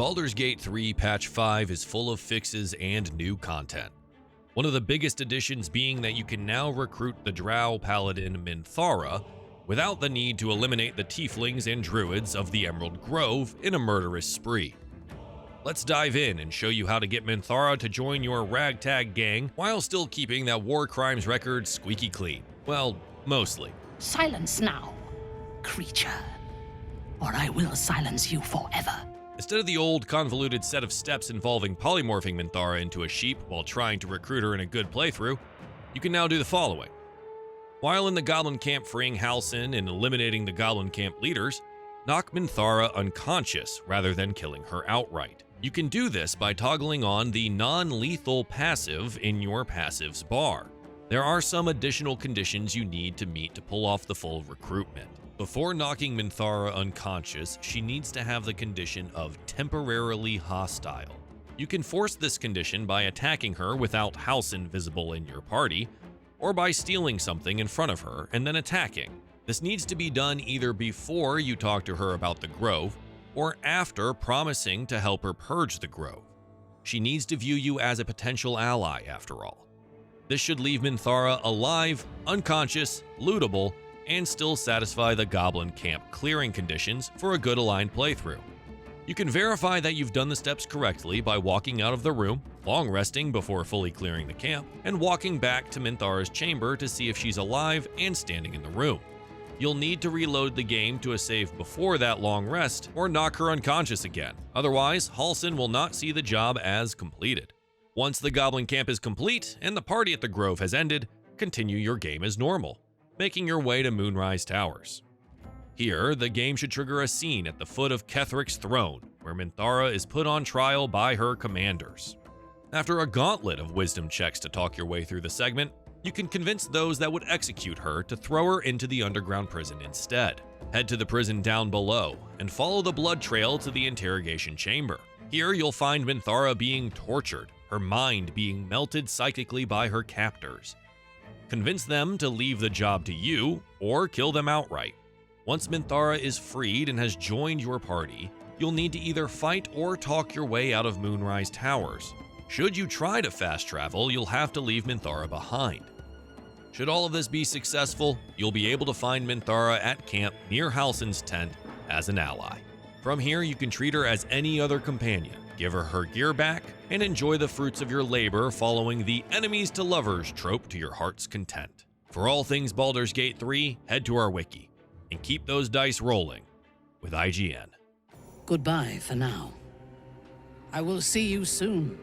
Baldur's Gate 3 Patch 5 is full of fixes and new content. One of the biggest additions being that you can now recruit the Drow Paladin Minthara without the need to eliminate the tieflings and druids of the Emerald Grove in a murderous spree. Let's dive in and show you how to get Minthara to join your ragtag gang while still keeping that war crimes record squeaky clean. Well, mostly. Silence now, creature, or I will silence you forever. Instead of the old convoluted set of steps involving polymorphing Minthara into a sheep while trying to recruit her in a good playthrough, you can now do the following. While in the Goblin Camp freeing Halsin and eliminating the Goblin Camp leaders, knock Minthara unconscious rather than killing her outright. You can do this by toggling on the non-lethal passive in your passives bar. There are some additional conditions you need to meet to pull off the full recruitment. Before knocking Minthara unconscious, she needs to have the condition of temporarily hostile. You can force this condition by attacking her without Halsin visible in your party, or by stealing something in front of her and then attacking. This needs to be done either before you talk to her about the Grove, or after promising to help her purge the Grove. She needs to view you as a potential ally after all. This should leave Minthara alive, unconscious, lootable, and still satisfy the Goblin Camp clearing conditions for a good aligned playthrough. You can verify that you've done the steps correctly by walking out of the room, long resting before fully clearing the camp, and walking back to Minthara's chamber to see if she's alive and standing in the room. You'll need to reload the game to a save before that long rest or knock her unconscious again. Otherwise, Halsin will not see the job as completed. Once the Goblin Camp is complete and the party at the Grove has ended, continue your game as normal, making your way to Moonrise Towers. Here, the game should trigger a scene at the foot of Kethric's throne, where Minthara is put on trial by her commanders. After a gauntlet of wisdom checks to talk your way through the segment, you can convince those that would execute her to throw her into the underground prison instead. Head to the prison down below and follow the blood trail to the interrogation chamber. Here you'll find Minthara being tortured, her mind being melted psychically by her captors. Convince them to leave the job to you or kill them outright. Once Minthara is freed and has joined your party, you'll need to either fight or talk your way out of Moonrise Towers. Should you try to fast travel, you'll have to leave Minthara behind. Should all of this be successful, you'll be able to find Minthara at camp near Halsin's tent as an ally. From here, you can treat her as any other companion, give her her gear back, and enjoy the fruits of your labor following the enemies to lovers trope to your heart's content. For all things Baldur's Gate 3, head to our wiki, and keep those dice rolling with IGN. Goodbye for now. I will see you soon.